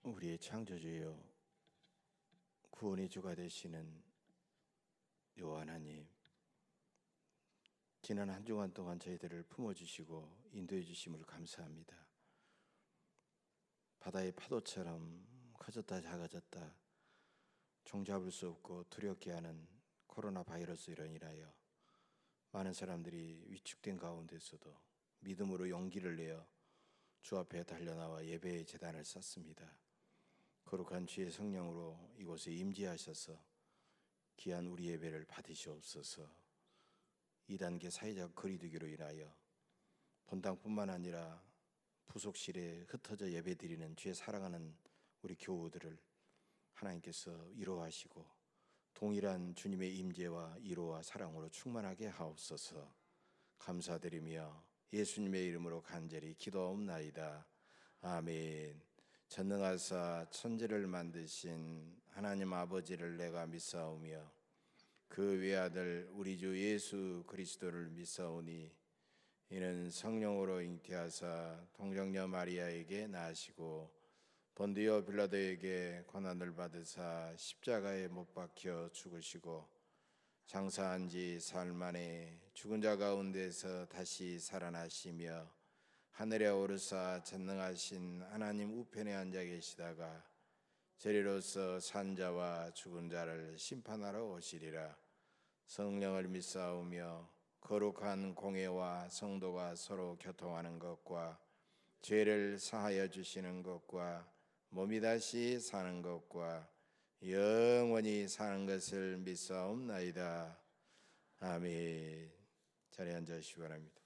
우리의 창조주여, 구원의 주가 되시는 여호와 하나님, 지난 한 주간 동안 저희들을 품어주시고 인도해 주심을 감사합니다. 바다의 파도처럼 커졌다 작아졌다 종잡을 수 없고 두렵게 하는 코로나 바이러스로 인하여 많은 사람들이 위축된 가운데서도 믿음으로 용기를 내어 주 앞에 달려나와 예배의 제단을 쌓습니다. 거룩한 주의 성령으로 이곳에 임재하셔서 귀한 우리 예배를 받으시옵소서. 2단계 사회적 거리두기로 인하여 본당뿐만 아니라 부속실에 흩어져 예배드리는 주의 사랑하는 우리 교우들을 하나님께서 위로하시고 동일한 주님의 임재와 위로와 사랑으로 충만하게 하옵소서. 감사드리며 예수님의 이름으로 간절히 기도하옵나이다. 아멘. 전능하사 천지를 만드신 하나님 아버지를 내가 믿사오며 그 외아들 우리 주 예수 그리스도를 믿사오니 이는 성령으로 잉태하사 동정녀 마리아에게 나시고 본디오 빌라도에게 고난을 받으사 십자가에 못 박혀 죽으시고 장사한 지 사흘 만에 죽은 자 가운데서 다시 살아나시며 하늘에 오르사 전능하신 하나님 우편에 앉아 계시다가 저리로서 산 자와 죽은 자를 심판하러 오시리라. 성령을 믿사오며 거룩한 공회와 성도가 서로 교통하는 것과 죄를 사하여 주시는 것과 몸이 다시 사는 것과 영원히 사는 것을 믿사옵나이다. 아멘. 자리에 앉으시기 바랍니다.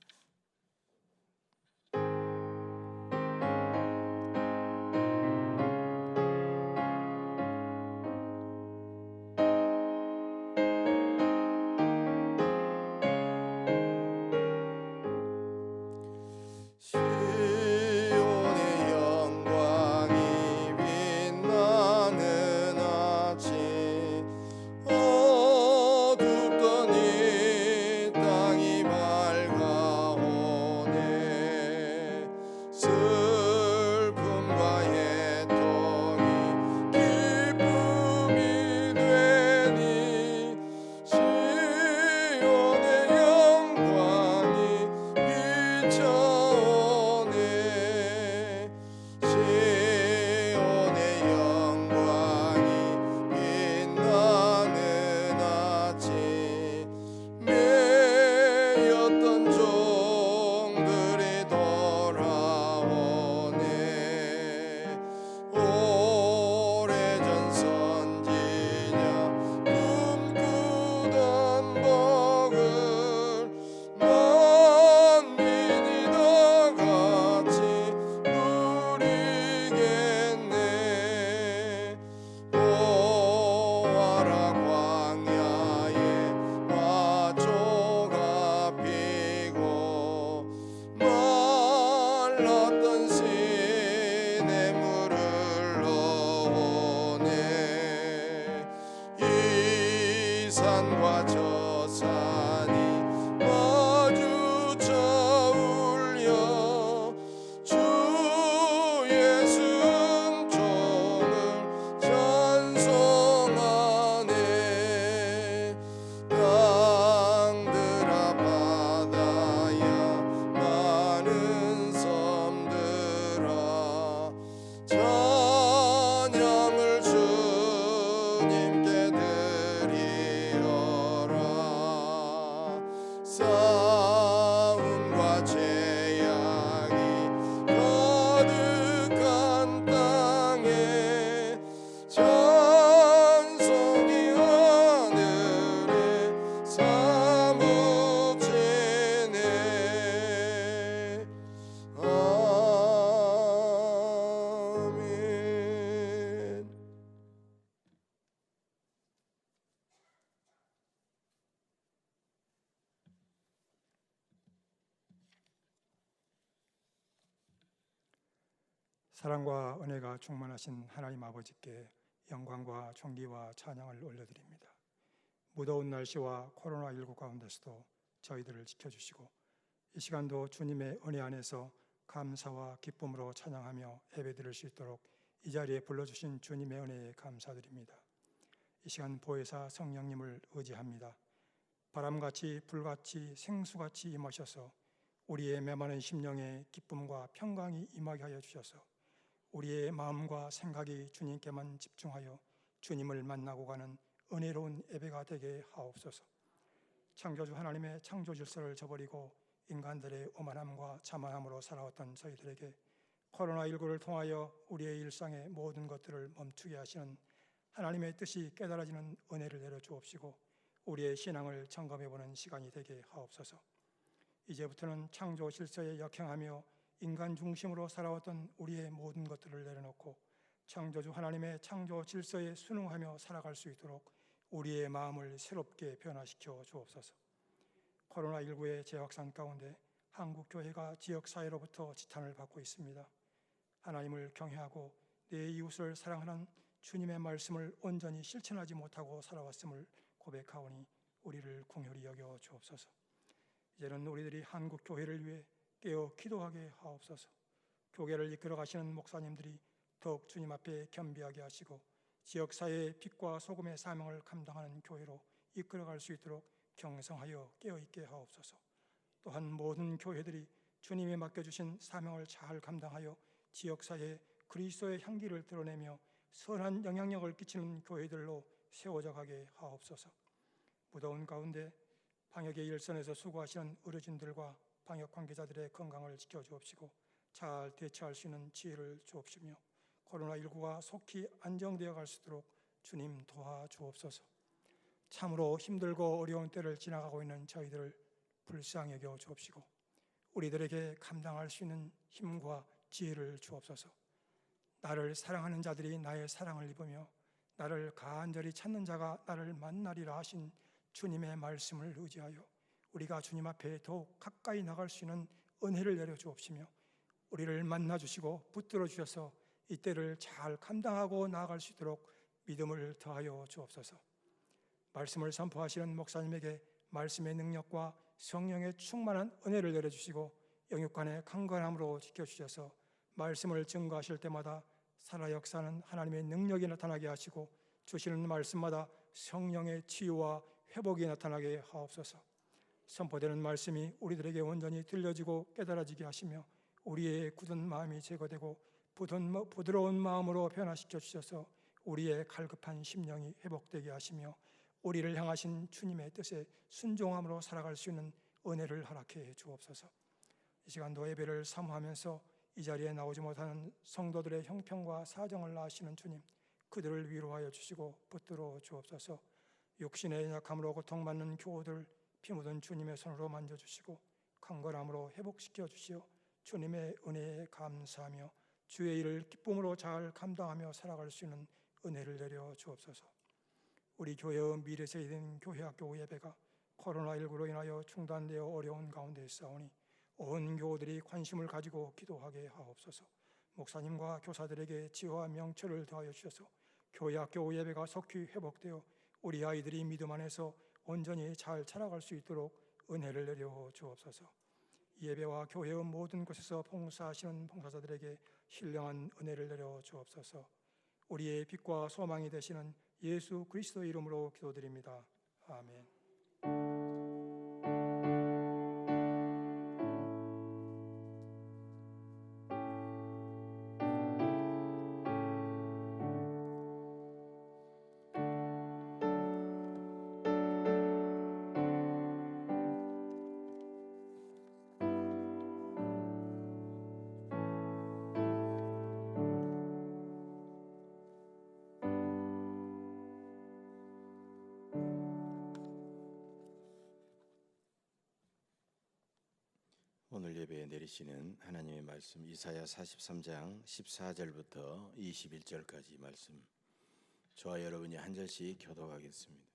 사랑과 은혜가 충만하신 하나님 아버지께 영광과 존귀와 찬양을 올려드립니다. 무더운 날씨와 코로나19 가운데서도 저희들을 지켜주시고 이 시간도 주님의 은혜 안에서 감사와 기쁨으로 찬양하며 예배드릴 수 있도록 이 자리에 불러주신 주님의 은혜에 감사드립니다. 이 시간 보혜사 성령님을 의지합니다. 바람같이 불같이 생수같이 임하셔서 우리의 메마른 심령에 기쁨과 평강이 임하게 하여 주셔서 우리의 마음과 생각이 주님께만 집중하여 주님을 만나고 가는 은혜로운 예배가 되게 하옵소서. 창조주 하나님의 창조 질서를 저버리고 인간들의 오만함과 자만함으로 살아왔던 저희들에게 코로나19를 통하여 우리의 일상의 모든 것들을 멈추게 하시는 하나님의 뜻이 깨달아지는 은혜를 내려 주옵시고 우리의 신앙을 점검해보는 시간이 되게 하옵소서. 이제부터는 창조 질서에 역행하며 인간 중심으로 살아왔던 우리의 모든 것들을 내려놓고 창조주 하나님의 창조 질서에 순응하며 살아갈 수 있도록 우리의 마음을 새롭게 변화시켜 주옵소서. 코로나19의 재확산 가운데 한국교회가 지역사회로부터 지탄을 받고 있습니다. 하나님을 경외하고 내 이웃을 사랑하는 주님의 말씀을 온전히 실천하지 못하고 살아왔음을 고백하오니 우리를 긍휼히 여겨 주옵소서. 이제는 우리들이 한국교회를 위해 깨어 기도하게 하옵소서. 교회를 이끌어 가시는 목사님들이 더욱 주님 앞에 겸비하게 하시고 지역사회의 빛과 소금의 사명을 감당하는 교회로 이끌어갈 수 있도록 경성하여 깨어있게 하옵소서. 또한 모든 교회들이 주님이 맡겨주신 사명을 잘 감당하여 지역사회에 그리스도의 향기를 드러내며 선한 영향력을 끼치는 교회들로 세워져 가게 하옵소서. 무더운 가운데 방역의 일선에서 수고하시는 의료진들과 방역 관계자들의 건강을 지켜주옵시고 잘 대처할 수 있는 지혜를 주옵시며 코로나19가 속히 안정되어 갈 수 있도록 주님 도와주옵소서. 참으로 힘들고 어려운 때를 지나가고 있는 저희들을 불쌍히 여겨 주옵시고 우리들에게 감당할 수 있는 힘과 지혜를 주옵소서. 나를 사랑하는 자들이 나의 사랑을 입으며 나를 간절히 찾는 자가 나를 만나리라 하신 주님의 말씀을 의지하여 우리가 주님 앞에 더욱 가까이 나갈 수 있는 은혜를 내려 주옵시며 우리를 만나 주시고 붙들어 주셔서 이 때를 잘 감당하고 나아갈 수 있도록 믿음을 더하여 주옵소서. 말씀을 선포하시는 목사님에게 말씀의 능력과 성령의 충만한 은혜를 내려주시고 영육간의 강건함으로 지켜주셔서 말씀을 증거하실 때마다 살아 역사하는 하나님의 능력이 나타나게 하시고 주시는 말씀마다 성령의 치유와 회복이 나타나게 하옵소서. 선포되는 말씀이 우리들에게 온전히 들려지고 깨달아지게 하시며 우리의 굳은 마음이 제거되고 부드러운 마음으로 변화시켜 주셔서 우리의 갈급한 심령이 회복되게 하시며 우리를 향하신 주님의 뜻에 순종함으로 살아갈 수 있는 은혜를 허락해 주옵소서. 이 시간도 예배를 사모하면서 이 자리에 나오지 못하는 성도들의 형편과 사정을 아시는 주님, 그들을 위로하여 주시고 붙들어 주옵소서. 육신의 약함으로 고통받는 교우들 피 묻은 주님의 손으로 만져주시고 강건함으로 회복시켜 주시어 주님의 은혜에 감사하며 주의 일을 기쁨으로 잘 감당하며 살아갈 수 있는 은혜를 내려 주옵소서. 우리 교회의 미래 세대인 교회학교 예배가 코로나19로 인하여 중단되어 어려운 가운데 있사오니 온 교우들이 관심을 가지고 기도하게 하옵소서. 목사님과 교사들에게 지혜와 명철을 더하여 주셔서 교회학교 예배가 속히 회복되어 우리 아이들이 믿음 안에서 온전히 잘 자라갈 수 있도록 은혜를 내려 주옵소서. 예배와 교회의 모든 곳에서 봉사하시는 봉사자들에게 신령한 은혜를 내려 주옵소서. 우리의 빛과 소망이 되시는 예수 그리스도의 이름으로 기도드립니다. 아멘. 오늘 예배에 내리시는 하나님의 말씀 이사야 43장 14절부터 21절까지 말씀, 저와 여러분이 한 절씩 교독하겠습니다.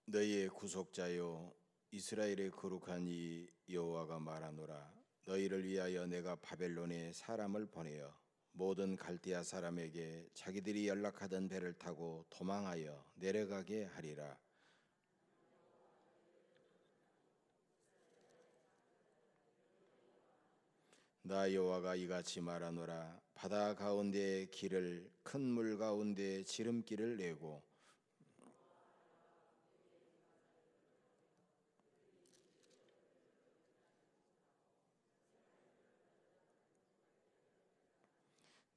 너희의 구속자요 이스라엘의 거룩한 이 여호와가 말하노라. 너희를 위하여 내가 바벨론에 사람을 보내어 모든 갈대아 사람에게 자기들이 연락하던 배를 타고 도망하여 내려가게 하리라. 나 여호와가 이같이 말하노라. 바다 가운데의 길을 큰 물 가운데 지름길을 내고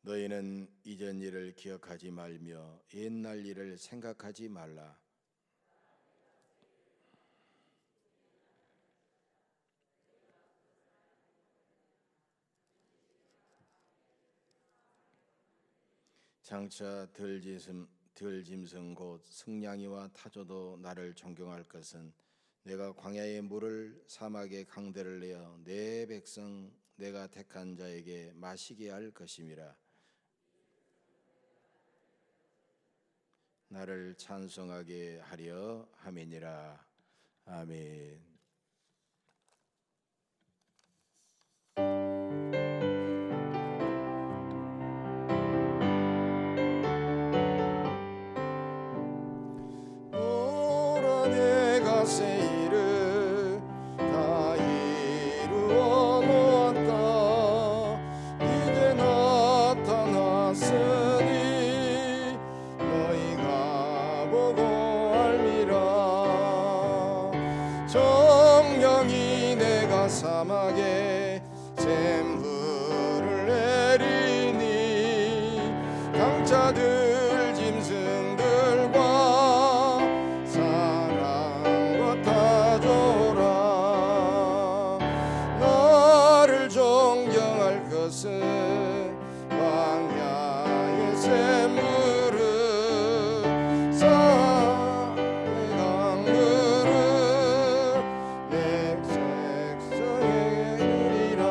너희는 이전 일을 기억하지 말며 옛날 일을 생각하지 말라. 장차 들짐승 곧 승냥이와 타조도 나를 존경할 것은 내가 광야의 물을 사막의 강들을 내어 내 백성 내가 택한 자에게 마시게 할 것임이라. 나를 찬송하게 하려 함이니라. 아멘. 오라 내가 새 일을 다 이루어 놓았다. 이제 나타났으니 너희가 보고 알미라. 정령이 내가 사막에 샘물을 내리니 강자들 짐승들과 사랑과 타조라. 나를 존경할 것은 광야의 샘물을 사의 강물을 내 백성에게 주리라.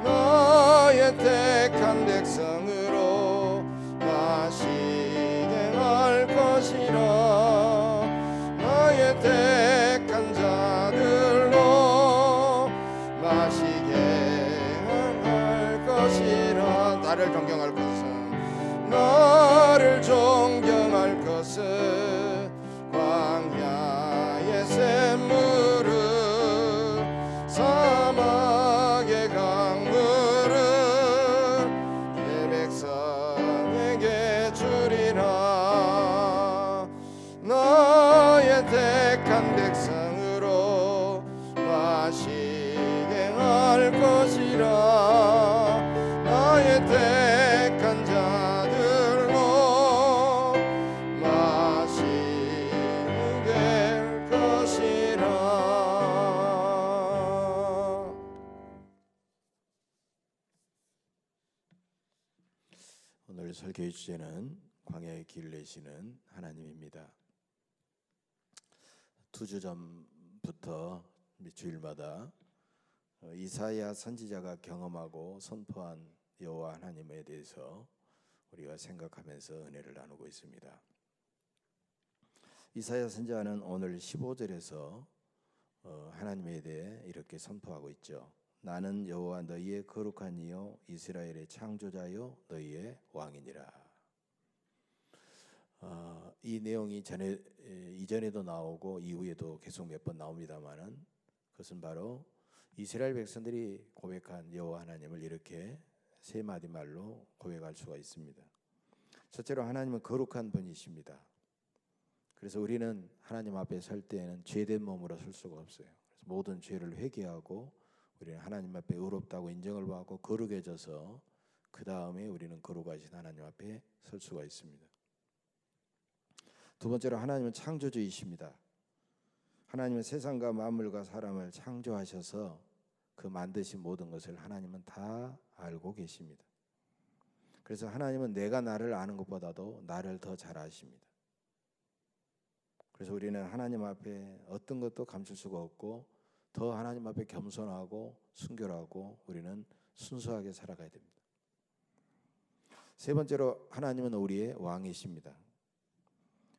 나의 택한 백성으로 마시게 할 것이라. 나의 택한 자들로 마시게 할 것이라. 나를 존경할 것은 광야의 샘물을 사막의 강물을 내 백성에게 주리라. 나의 택한 백성으로 마시게 할 것이라. 나의 택한 자들로 마시게 할 것이라. 오늘 설교의 주제는 광야의 길을 내시는 하나님입니다. 두 주 전부터 주일마다 이사야 선지자가 경험하고 선포한 여호와 하나님에 대해서 우리가 생각하면서 은혜를 나누고 있습니다. 이사야 선지자는 오늘 15절에서 하나님에 대해 이렇게 선포하고 있죠. 나는 여호와 너희의 거룩한 이요 이스라엘의 창조자요 너희의 왕이니라. 이 내용이 이전에도 나오고 이후에도 계속 몇 번 나옵니다만은 그것은 바로 이스라엘 백성들이 고백한 여호와 하나님을 이렇게 세 마디 말로 고백할 수가 있습니다. 첫째로 하나님은 거룩한 분이십니다. 그래서 우리는 하나님 앞에 설 때에는 죄된 몸으로 설 수가 없어요. 그래서 모든 죄를 회개하고 우리는 하나님 앞에 의롭다고 인정을 받고 거룩해져서 그 다음에 우리는 거룩하신 하나님 앞에 설 수가 있습니다. 두 번째로 하나님은 창조주이십니다. 하나님은 세상과 만물과 사람을 창조하셔서 그 만드신 모든 것을 하나님은 다 알고 계십니다. 그래서 하나님은 내가 나를 아는 것보다도 나를 더 잘 아십니다. 그래서 우리는 하나님 앞에 어떤 것도 감출 수가 없고 더 하나님 앞에 겸손하고 순결하고 우리는 순수하게 살아가야 됩니다. 세 번째로 하나님은 우리의 왕이십니다.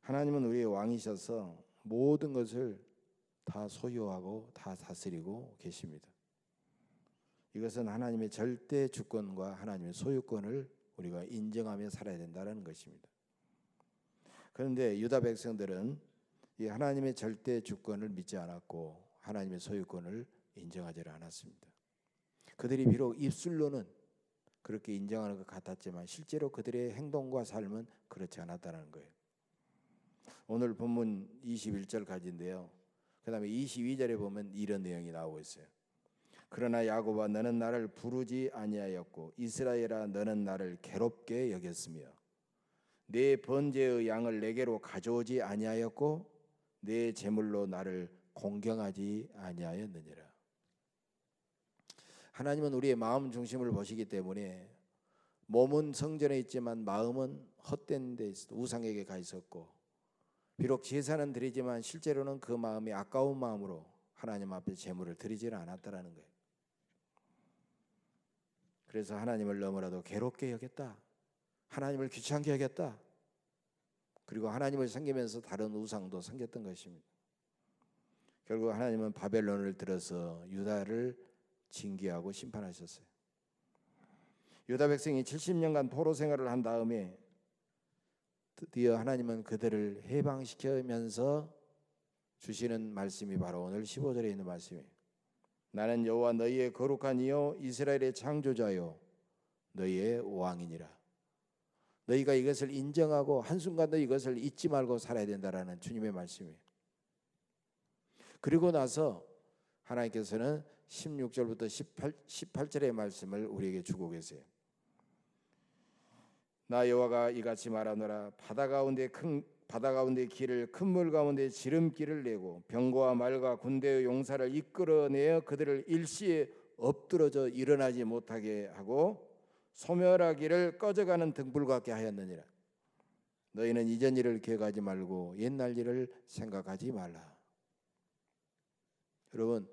하나님은 우리의 왕이셔서 모든 것을 다 소유하고 다 다스리고 계십니다. 이것은 하나님의 절대 주권과 하나님의 소유권을 우리가 인정하며 살아야 된다는 것입니다. 그런데 유다 백성들은 이 하나님의 절대 주권을 믿지 않았고 하나님의 소유권을 인정하지 않았습니다. 그들이 비록 입술로는 그렇게 인정하는 것 같았지만 실제로 그들의 행동과 삶은 그렇지 않았다는 거예요. 오늘 본문 21절까지인데요. 그 다음에 22절에 보면 이런 내용이 나오고 있어요. 그러나 야곱아 너는 나를 부르지 아니하였고 이스라엘아 너는 나를 괴롭게 여겼으며 내 번제의 양을 내게로 가져오지 아니하였고 내 제물로 나를 공경하지 아니하였느니라. 하나님은 우리의 마음 중심을 보시기 때문에 몸은 성전에 있지만 마음은 헛된 데 있어 우상에게 가 있었고 비록 제사는 드리지만 실제로는 그 마음이 아까운 마음으로 하나님 앞에 제물을 드리지는 않았다라는 거예요. 그래서 하나님을 너무나도 괴롭게 여겼다. 하나님을 귀찮게 여겼다. 그리고 하나님을 섬기면서 다른 우상도 섬겼던 것입니다. 결국 하나님은 바벨론을 들어서 유다를 징계하고 심판하셨어요. 유다 백성이 70년간 포로 생활을 한 다음에 드디어 하나님은 그들을 해방시키면서 주시는 말씀이 바로 오늘 15절에 있는 말씀이에요. 나는 여호와 너희의 거룩한 이요 이스라엘의 창조자요 너희의 왕이니라. 너희가 이것을 인정하고 한순간도 이것을 잊지 말고 살아야 된다라는 주님의 말씀이에요. 그리고 나서 하나님께서는 16절부터 18절의 말씀을 우리에게 주고 계세요. 나 여호와가 이같이 말하노라. 바다 가운데 길을 큰 물 가운데 지름길을 내고 병거와 말과 군대의 용사를 이끌어내어 그들을 일시에 엎드러져 일어나지 못하게 하고 소멸하기를 꺼져가는 등불 같게 하였느니라. 너희는 이전 일을 기억하지 말고 옛날 일을 생각하지 말라. 여러분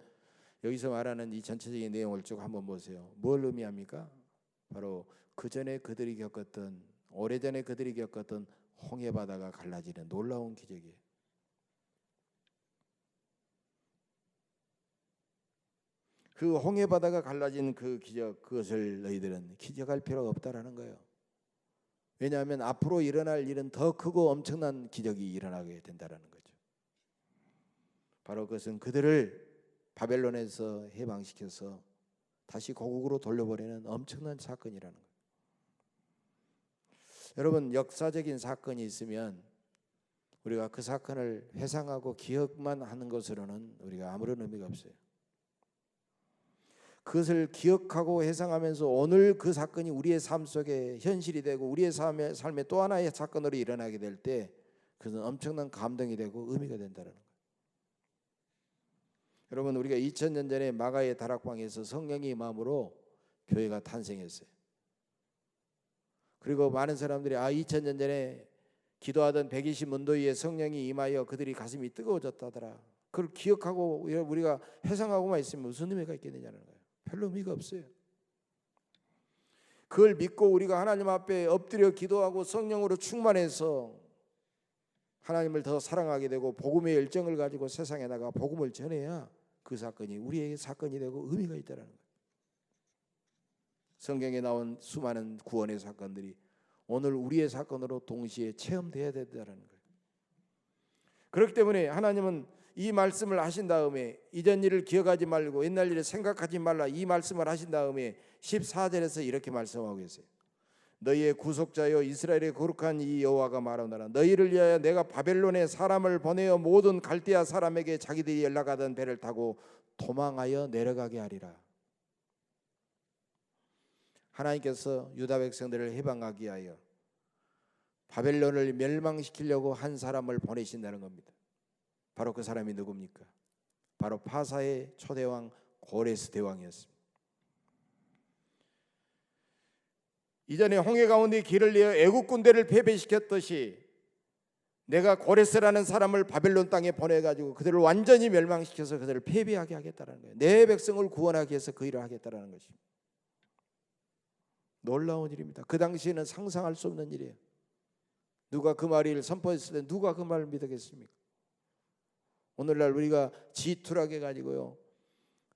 여기서 말하는 이 전체적인 내용을 쭉 한번 보세요. 뭘 의미합니까? 바로 그 전에 그들이 겪었던 오래전에 그들이 겪었던 홍해 바다가 갈라지는 놀라운 기적이에요. 그 홍해 바다가 갈라진 그 기적 그것을 너희들은 기적할 필요가 없다라는 거예요. 왜냐하면 앞으로 일어날 일은 더 크고 엄청난 기적이 일어나게 된다라는 거죠. 바로 그것은 그들을 바벨론에서 해방시켜서 다시 고국으로 돌려보내는 엄청난 사건이라는 거예요. 여러분 역사적인 사건이 있으면 우리가 그 사건을 회상하고 기억만 하는 것으로는 우리가 아무런 의미가 없어요. 그것을 기억하고 회상하면서 오늘 그 사건이 우리의 삶 속에 현실이 되고 우리의 삶의 또 하나의 사건으로 일어나게 될 때 그것은 엄청난 감동이 되고 의미가 된다는 거예요. 여러분 우리가 2000년 전에 마가의 다락방에서 성령의 마음으로 교회가 탄생했어요. 그리고 많은 사람들이 2000년 전에 기도하던 120문도위에 성령이 임하여 그들이 가슴이 뜨거워졌다더라. 그걸 기억하고 우리가 회상하고만 있으면 무슨 의미가 있겠느냐는 거예요. 별로 의미가 없어요. 그걸 믿고 우리가 하나님 앞에 엎드려 기도하고 성령으로 충만해서 하나님을 더 사랑하게 되고 복음의 열정을 가지고 세상에 나가 복음을 전해야 그 사건이 우리의 사건이 되고 의미가 있다는 거예요. 성경에 나온 수많은 구원의 사건들이 오늘 우리의 사건으로 동시에 체험돼야 된다는 거예요. 그렇기 때문에 하나님은 이 말씀을 하신 다음에 이전 일을 기억하지 말고 옛날 일을 생각하지 말라 이 말씀을 하신 다음에 14절에서 이렇게 말씀하고 계세요. 너희의 구속자여 이스라엘의 거룩한 이 여호와가 말하노라. 너희를 위하여 내가 바벨론에 사람을 보내어 모든 갈대아 사람에게 자기들이 연락하던 배를 타고 도망하여 내려가게 하리라. 하나님께서 유다 백성들을 해방하기 위하여 바벨론을 멸망시키려고 한 사람을 보내신다는 겁니다. 바로 그 사람이 누굽니까? 바로 파사의 초대왕 고레스 대왕이었습니다. 이전에 홍해 가운데 길을 내어 애국 군대를 패배시켰듯이 내가 고레스라는 사람을 바벨론 땅에 보내가지고 그들을 완전히 멸망시켜서 그들을 패배하게 하겠다는 거예요. 내 백성을 구원하기 위해서 그 일을 하겠다는 것입니다. 놀라운 일입니다. 그 당시에는 상상할 수 없는 일이에요. 누가 그 말을 선포했을 때 누가 그 말을 믿겠습니까? 오늘날 우리가 G2라고 가지고요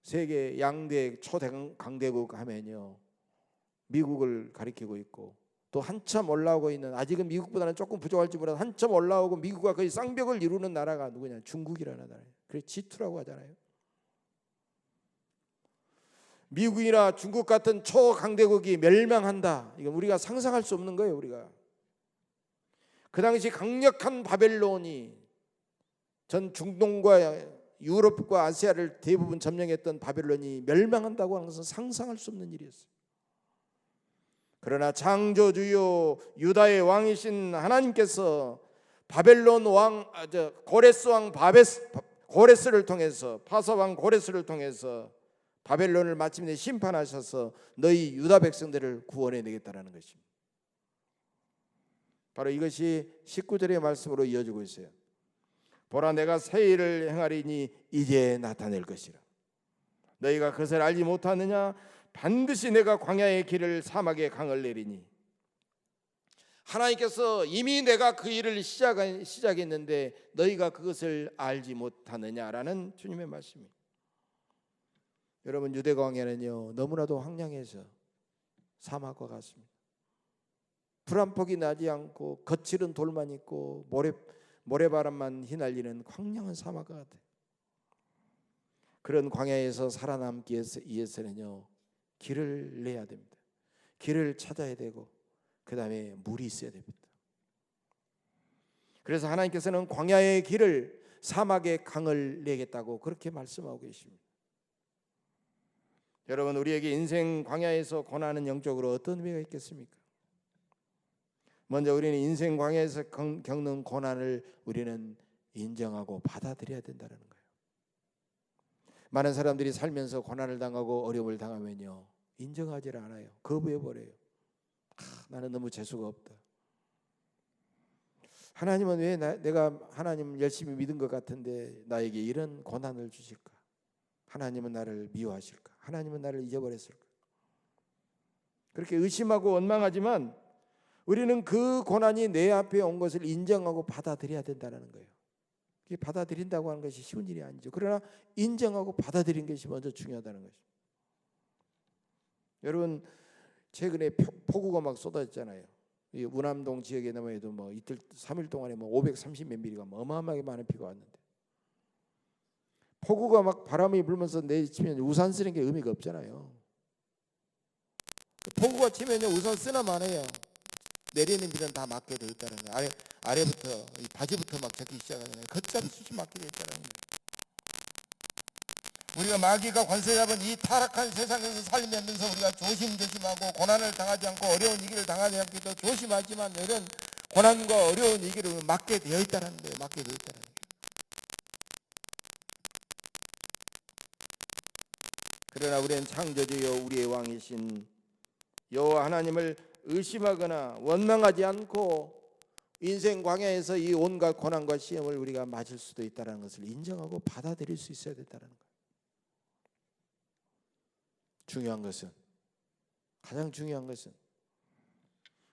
세계 양대 초강대국 하면요 미국을 가리키고 있고 또 한참 올라오고 있는 아직은 미국보다는 조금 부족할지 몰라도 한참 올라오고 미국과 거의 쌍벽을 이루는 나라가 누구냐? 중국이라는 나라예요. 그래서 G2라고 하잖아요. 미국이나 중국 같은 초강대국이 멸망한다. 이건 우리가 상상할 수 없는 거예요. 우리가 그 당시 강력한 바벨론이 전 중동과 유럽과 아시아를 대부분 점령했던 바벨론이 멸망한다고 하는 것은 상상할 수 없는 일이었어요. 그러나 창조주요 유다의 왕이신 하나님께서 바벨론 왕 고레스 왕 고레스를 통해서 파사 왕 고레스를 통해서 바벨론을 마침내 심판하셔서 너희 유다 백성들을 구원해 내겠다라는 것입니다. 바로 이것이 19절의 말씀으로 이어지고 있어요. 보라 내가 새 일을 행하리니 이제 나타낼 것이라. 너희가 그것을 알지 못하느냐? 반드시 내가 광야의 길을 사막의 강을 내리니. 하나님께서 이미 내가 그 일을 시작했는데 너희가 그것을 알지 못하느냐라는 주님의 말씀입니다. 여러분 유대 광야는요 너무나도 황량해서 사막과 같습니다. 불 한 폭이 나지 않고 거칠은 돌만 있고 모래바람만 휘날리는 황량한 사막과 같아요. 그런 광야에서 살아남기 위해서는요 길을 내야 됩니다. 길을 찾아야 되고 그 다음에 물이 있어야 됩니다. 그래서 하나님께서는 광야의 길을 사막의 강을 내겠다고 그렇게 말씀하고 계십니다. 여러분 우리에게 인생 광야에서 고난은 영적으로 어떤 의미가 있겠습니까? 먼저 우리는 인생 광야에서 겪는 고난을 우리는 인정하고 받아들여야 된다는 거예요. 많은 사람들이 살면서 고난을 당하고 어려움을 당하면요 인정하지 않아요. 거부해버려요. 나는 너무 재수가 없다. 하나님은 왜 내가 하나님 열심히 믿은 것 같은데 나에게 이런 고난을 주실까? 하나님은 나를 미워하실까? 하나님은 나를 잊어버렸을까? 그렇게 의심하고 원망하지만 우리는 그 고난이 내 앞에 온 것을 인정하고 받아들여야 된다는 거예요. 그게 받아들인다고 하는 것이 쉬운 일이 아니죠. 그러나 인정하고 받아들이는 것이 먼저 중요하다는 것이죠. 여러분 최근에 폭우가 막 쏟아졌잖아요. 이 우남동 지역에 넘어에도 뭐 이틀 3일 동안에 뭐 530 몇 미리가 어마어마하게 많은 비가 왔는데 폭우가 막 바람이 불면서 내치면 우산 쓰는 게 의미가 없잖아요. 폭우가 치면요 우산 쓰나 마나요. 내리는 비는 다 맞게 돼 있다는 거예요. 아래부터 이 바지부터 막 젖기 시작하잖아요. 걷잡이 수시 맞게 돼 있다는 거예요. 우리가 마귀가 권세 잡은 이 타락한 세상에서 살면서 우리가 조심조심하고 고난을 당하지 않고 어려운 위기를 당하지 않기도 조심하지만 이런 고난과 어려운 위기를 맞게 되어 있다는 거예요. 맞게 되어 있다는 거예요. 그러나 우리는 창조주여 우리의 왕이신 여호와 하나님을 의심하거나 원망하지 않고 인생 광야에서 이 온갖 고난과 시험을 우리가 맞을 수도 있다는 것을 인정하고 받아들일 수 있어야 된다는 거예요. 중요한 것은 가장 중요한 것은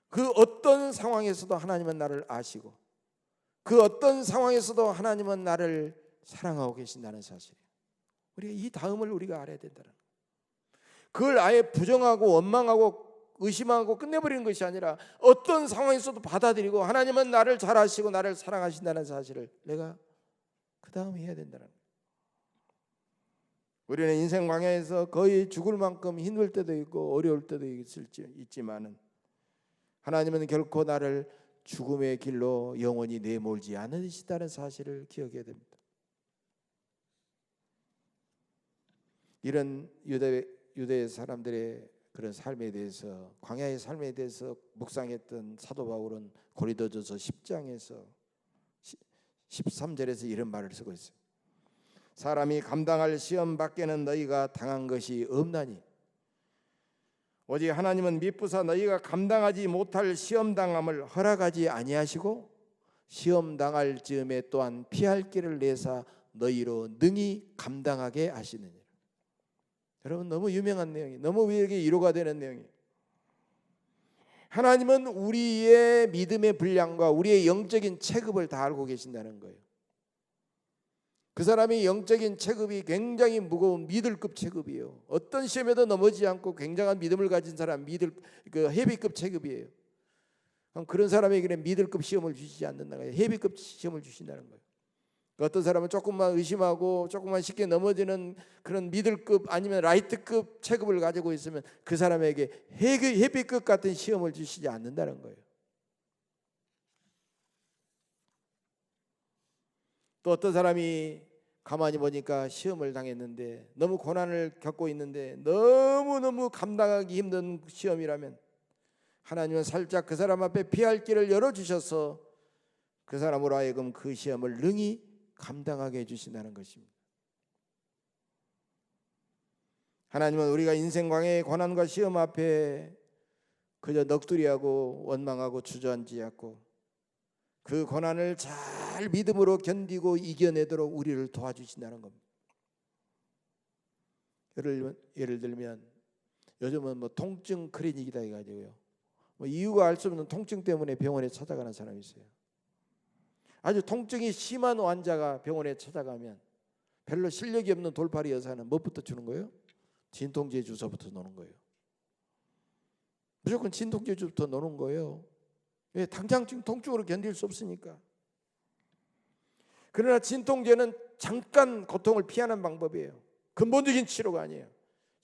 그 어떤 상황에서도 하나님은 나를 아시고 그 어떤 상황에서도 하나님은 나를 사랑하고 계신다는 사실이에요. 우리가 이 다음을 우리가 알아야 된다는 거예요. 그걸 아예 부정하고 원망하고 의심하고 끝내버리는 것이 아니라 어떤 상황에서도 받아들이고 하나님은 나를 잘 아시고 나를 사랑하신다는 사실을 내가 그 다음에 해야 된다는 거예요. 우리는 인생 광야에서 거의 죽을 만큼 힘들 때도 있고 어려울 때도 있지만은 하나님은 결코 나를 죽음의 길로 영원히 내몰지 않으시다는 사실을 기억해야 됩니다. 이런 유대 사람들의 그런 삶에 대해서 광야의 삶에 대해서 묵상했던 사도 바울은 고린도전서 10장에서 13절에서 이런 말을 쓰고 있어요. 사람이 감당할 시험 밖에는 너희가 당한 것이 없나니 오직 하나님은 미쁘사 너희가 감당하지 못할 시험 당함을 허락하지 아니하시고 시험 당할 즈음에 또한 피할 길을 내사 너희로 능히 감당하게 하시느니라. 여러분 너무 유명한 내용이 너무 우리에게 위로가 되는 내용이에요. 하나님은 우리의 믿음의 분량과 우리의 영적인 체급을 다 알고 계신다는 거예요. 그 사람이 영적인 체급이 굉장히 무거운 미들급 체급이에요. 어떤 시험에도 넘어지지 않고 굉장한 믿음을 가진 사람 헤비급 체급이에요. 그런 사람에게는 미들급 시험을 주시지 않는다는 거예요. 헤비급 시험을 주신다는 거예요. 어떤 사람은 조금만 의심하고 조금만 쉽게 넘어지는 그런 미들급 아니면 라이트급 체급을 가지고 있으면 그 사람에게 헤비급 같은 시험을 주시지 않는다는 거예요. 또 어떤 사람이 가만히 보니까 시험을 당했는데 너무 고난을 겪고 있는데 너무너무 감당하기 힘든 시험이라면 하나님은 살짝 그 사람 앞에 피할 길을 열어주셔서 그 사람으로 하여금 그 시험을 능히 감당하게 해주신다는 것입니다. 하나님은 우리가 인생 광야의 고난과 시험 앞에 그저 넋두리하고 원망하고 주저앉지 않고 그 고난을 잘 믿음으로 견디고 이겨내도록 우리를 도와주신다는 겁니다. 예를 들면 요즘은 뭐 통증 클리닉이다 해가지고요, 뭐 이유가 알 수 없는 통증 때문에 병원에 찾아가는 사람이 있어요. 아주 통증이 심한 환자가 병원에 찾아가면 별로 실력이 없는 돌팔이 여사는 뭐부터 주는 거예요? 진통제 주사부터 놓는 거예요. 무조건 진통제 주사부터 놓는 거예요. 왜? 당장 지금 통증으로 견딜 수 없으니까. 그러나 진통제는 잠깐 고통을 피하는 방법이에요. 근본적인 치료가 아니에요.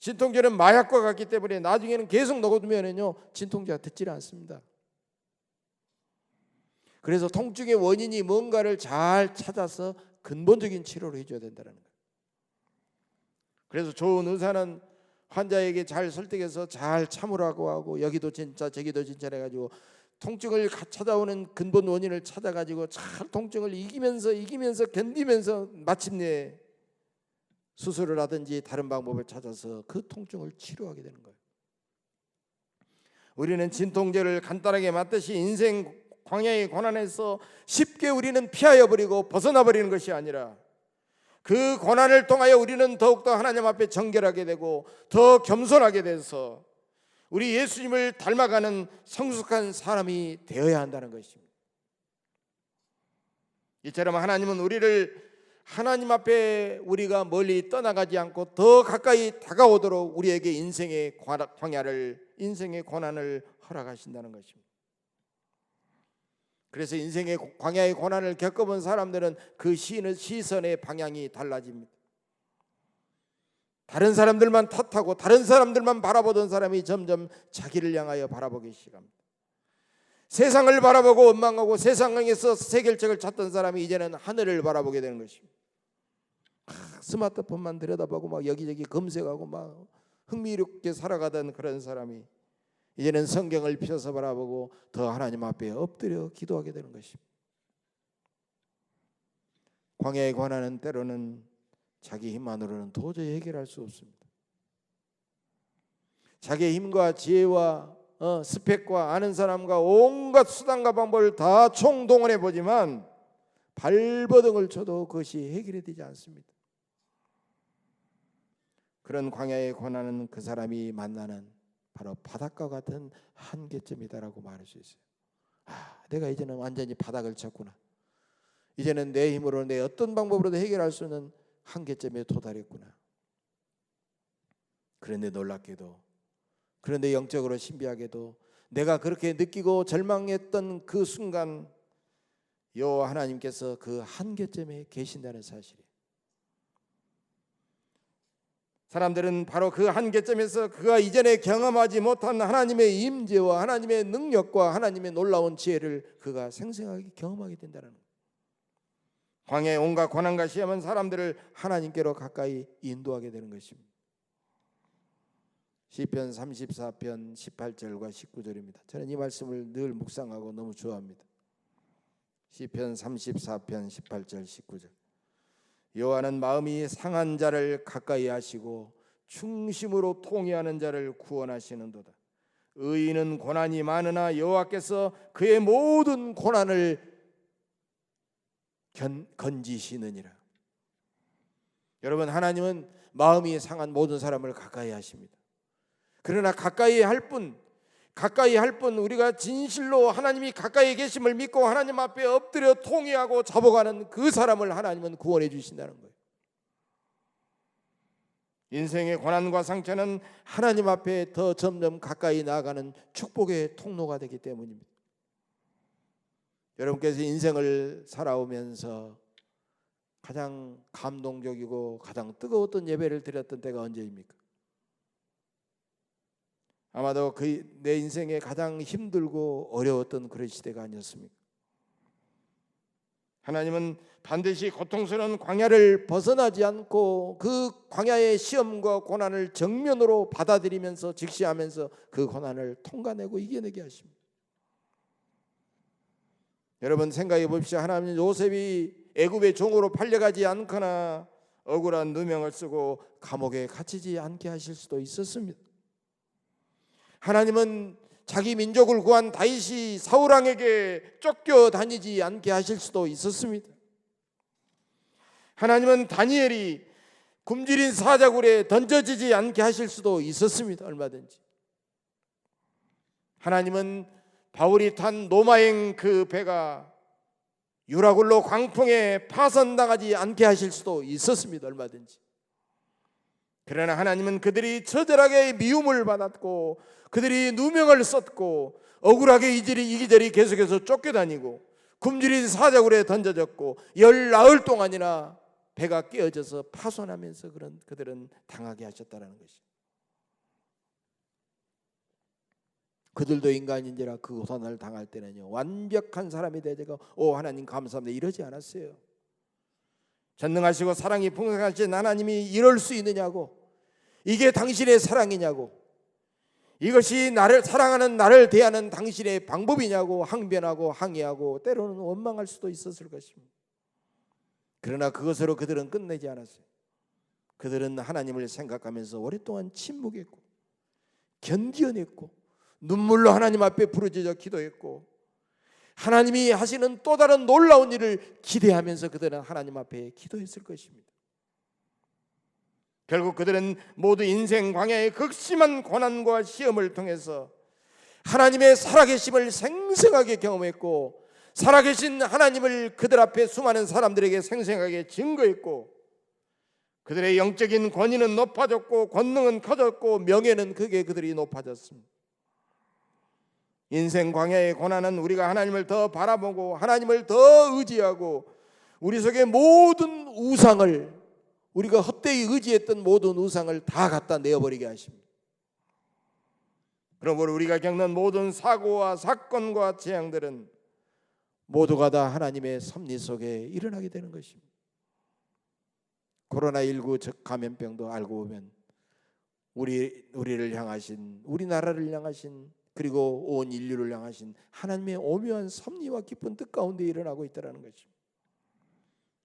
진통제는 마약과 같기 때문에 나중에는 계속 녹아두면은요 진통제가 듣지를 않습니다. 그래서 통증의 원인이 뭔가를 잘 찾아서 근본적인 치료를 해줘야 된다는 거예요. 그래서 좋은 의사는 환자에게 잘 설득해서 잘 참으라고 하고 여기도 진짜 저기도 진짜 해가지고 통증을 찾아오는 근본 원인을 찾아가지고 잘 통증을 이기면서 견디면서 마침내 수술을 하든지 다른 방법을 찾아서 그 통증을 치료하게 되는 거예요. 우리는 진통제를 간단하게 맞듯이 인생 광야의 고난에서 쉽게 우리는 피하여 버리고 벗어나 버리는 것이 아니라 그 고난을 통하여 우리는 더욱더 하나님 앞에 정결하게 되고 더 겸손하게 돼서 우리 예수님을 닮아가는 성숙한 사람이 되어야 한다는 것입니다. 이처럼 하나님은 우리를 하나님 앞에 우리가 멀리 떠나가지 않고 더 가까이 다가오도록 우리에게 인생의 광야를, 인생의 고난을 허락하신다는 것입니다. 그래서 인생의 광야의 고난을 겪어본 사람들은 그 시선의 방향이 달라집니다. 다른 사람들만 탓하고 다른 사람들만 바라보던 사람이 점점 자기를 향하여 바라보기 시작합니다. 세상을 바라보고 원망하고 세상에서 해결책을 찾던 사람이 이제는 하늘을 바라보게 되는 것입니다. 스마트폰만 들여다보고 막 여기저기 검색하고 막 흥미롭게 살아가던 그런 사람이 이제는 성경을 펴서 바라보고 더 하나님 앞에 엎드려 기도하게 되는 것입니다. 광야의 고난은 때로는 자기 힘만으로는 도저히 해결할 수 없습니다. 자기의 힘과 지혜와 스펙과 아는 사람과 온갖 수단과 방법을 다 총동원해 보지만 발버둥을 쳐도 그것이 해결이 되지 않습니다. 그런 광야의 고난은 그 사람이 만나는 바로 바닥과 같은 한계점이다라고 말할 수 있어요. 내가 이제는 완전히 바닥을 쳤구나. 이제는 내 힘으로 내 어떤 방법으로도 해결할 수 없는 한계점에 도달했구나. 그런데 놀랍게도, 그런데 영적으로 신비하게도 내가 그렇게 느끼고 절망했던 그 순간 여호와 하나님께서 그 한계점에 계신다는 사실이에요. 사람들은 바로 그 한계점에서 그가 이전에 경험하지 못한 하나님의 임재와 하나님의 능력과 하나님의 놀라운 지혜를 그가 생생하게 경험하게 된다는 거예요. 광야의 온갖 고난과 시험은 사람들을 하나님께로 가까이 인도하게 되는 것입니다. 시편 34편 18절과 19절입니다. 저는 이 말씀을 늘 묵상하고 너무 좋아합니다. 시편 34편 18절 19절. 여호와는 마음이 상한 자를 가까이 하시고 충심으로 통회하는 자를 구원하시는도다. 의인은 고난이 많으나 여호와께서 그의 모든 고난을 건지시느니라. 여러분, 하나님은 마음이 상한 모든 사람을 가까이 하십니다. 그러나 가까이 할 뿐 우리가 진실로 하나님이 가까이 계심을 믿고 하나님 앞에 엎드려 통회하고 잡아가는 그 사람을 하나님은 구원해 주신다는 거예요. 인생의 고난과 상처는 하나님 앞에 더 점점 가까이 나아가는 축복의 통로가 되기 때문입니다. 여러분께서 인생을 살아오면서 가장 감동적이고 가장 뜨거웠던 예배를 드렸던 때가 언제입니까? 아마도 내 인생에 가장 힘들고 어려웠던 그런 시대가 아니었습니까? 하나님은 반드시 고통스러운 광야를 벗어나지 않고 그 광야의 시험과 고난을 정면으로 받아들이면서 직시하면서 그 고난을 통과내고 이겨내게 하십니다. 여러분 생각해 봅시다. 하나님은 요셉이 애굽의 종으로 팔려가지 않거나 억울한 누명을 쓰고 감옥에 갇히지 않게 하실 수도 있었습니다. 하나님은 자기 민족을 구한 다윗이 사울 왕에게 쫓겨다니지 않게 하실 수도 있었습니다. 하나님은 다니엘이 굶주린 사자굴에 던져지지 않게 하실 수도 있었습니다. 얼마든지. 하나님은 바울이 탄 로마행 그 배가 유라굴로 광풍에 파손당하지 않게 하실 수도 있었습니다. 얼마든지. 그러나 하나님은 그들이 처절하게 미움을 받았고 그들이 누명을 썼고 억울하게 이리저리 계속해서 쫓겨다니고 굶주린 사자굴에 던져졌고 10나흘 동안이나 배가 깨어져서 파손하면서 그들은 당하게 하셨다는 것입니다. 그들도 인간인지라 그 고난을 당할 때는요 완벽한 사람이 되자고 오 하나님 감사합니다 이러지 않았어요. 전능하시고 사랑이 풍성하신 하나님이 이럴 수 있느냐고, 이게 당신의 사랑이냐고, 이것이 나를 사랑하는 나를 대하는 당신의 방법이냐고 항변하고 항의하고 때로는 원망할 수도 있었을 것입니다. 그러나 그것으로 그들은 끝내지 않았어요. 그들은 하나님을 생각하면서 오랫동안 침묵했고 견디어냈고 눈물로 하나님 앞에 부르짖어 기도했고 하나님이 하시는 또 다른 놀라운 일을 기대하면서 그들은 하나님 앞에 기도했을 것입니다. 결국 그들은 모두 인생 광야의 극심한 고난과 시험을 통해서 하나님의 살아계심을 생생하게 경험했고 살아계신 하나님을 그들 앞에 수많은 사람들에게 생생하게 증거했고 그들의 영적인 권위는 높아졌고 권능은 커졌고 명예는 크게 그들이 높아졌습니다. 인생 광야의 고난은 우리가 하나님을 더 바라보고 하나님을 더 의지하고 우리 속의 모든 우상을, 우리가 헛되이 의지했던 모든 우상을 다 갖다 내어버리게 하십니다. 그러므로 우리가 겪는 모든 사고와 사건과 재앙들은 모두가 다 하나님의 섭리 속에 일어나게 되는 것입니다. 코로나19 즉 감염병도 알고 보면 우리를 향하신, 우리나라를 향하신, 그리고 온 인류를 향하신 하나님의 오묘한 섭리와 깊은 뜻 가운데 일어나고 있다는 것입니다.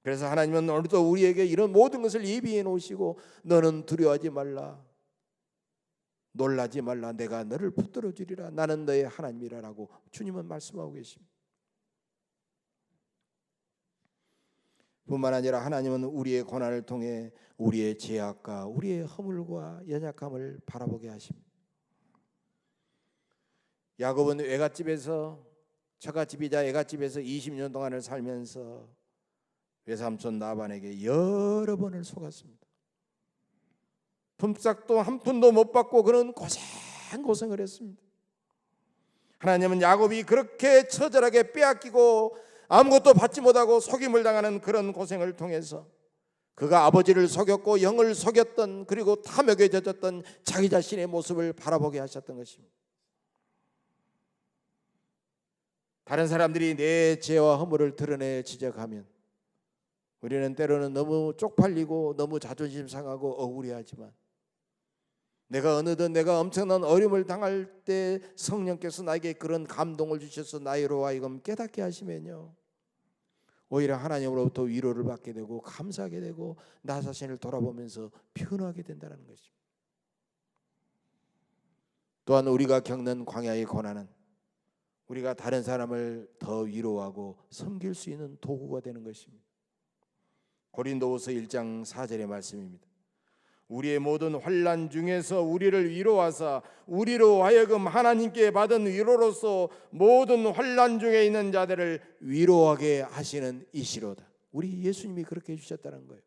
그래서 하나님은 오늘도 우리에게 이런 모든 것을 예비해 놓으시고 너는 두려워하지 말라, 놀라지 말라, 내가 너를 붙들어 주리라, 나는 너의 하나님이라라고 주님은 말씀하고 계십니다. 뿐만 아니라 하나님은 우리의 고난을 통해 우리의 죄악과 우리의 허물과 연약함을 바라보게 하십니다. 야곱은 외갓집에서, 처갓집이자 애갓집에서 20년 동안을 살면서 외삼촌 라반에게 여러 번을 속았습니다. 품삯도 한 푼도 못 받고 그런 고생을 했습니다. 하나님은 야곱이 그렇게 처절하게 빼앗기고 아무것도 받지 못하고 속임을 당하는 그런 고생을 통해서 그가 아버지를 속였고 형을 속였던, 그리고 탐욕에 젖었던 자기 자신의 모습을 바라보게 하셨던 것입니다. 다른 사람들이 내 죄와 허물을 드러내 지적하면 우리는 때로는 너무 쪽팔리고 너무 자존심 상하고 억울해하지만 내가 어느덧 내가 엄청난 어려움을 당할 때 성령께서 나에게 그런 감동을 주셔서 나로 하여금 깨닫게 하시면요 오히려 하나님으로부터 위로를 받게 되고 감사하게 되고 나 자신을 돌아보면서 변화하게 된다는 것입니다. 또한 우리가 겪는 광야의 고난은 우리가 다른 사람을 더 위로하고 섬길 수 있는 도구가 되는 것입니다. 고린도후서 1장 4절의 말씀입니다. 우리의 모든 환난 중에서 우리를 위로하사 우리로 하여금 하나님께 받은 위로로서 모든 환난 중에 있는 자들을 위로하게 하시는 이시로다. 우리 예수님이 그렇게 해주셨다는 거예요.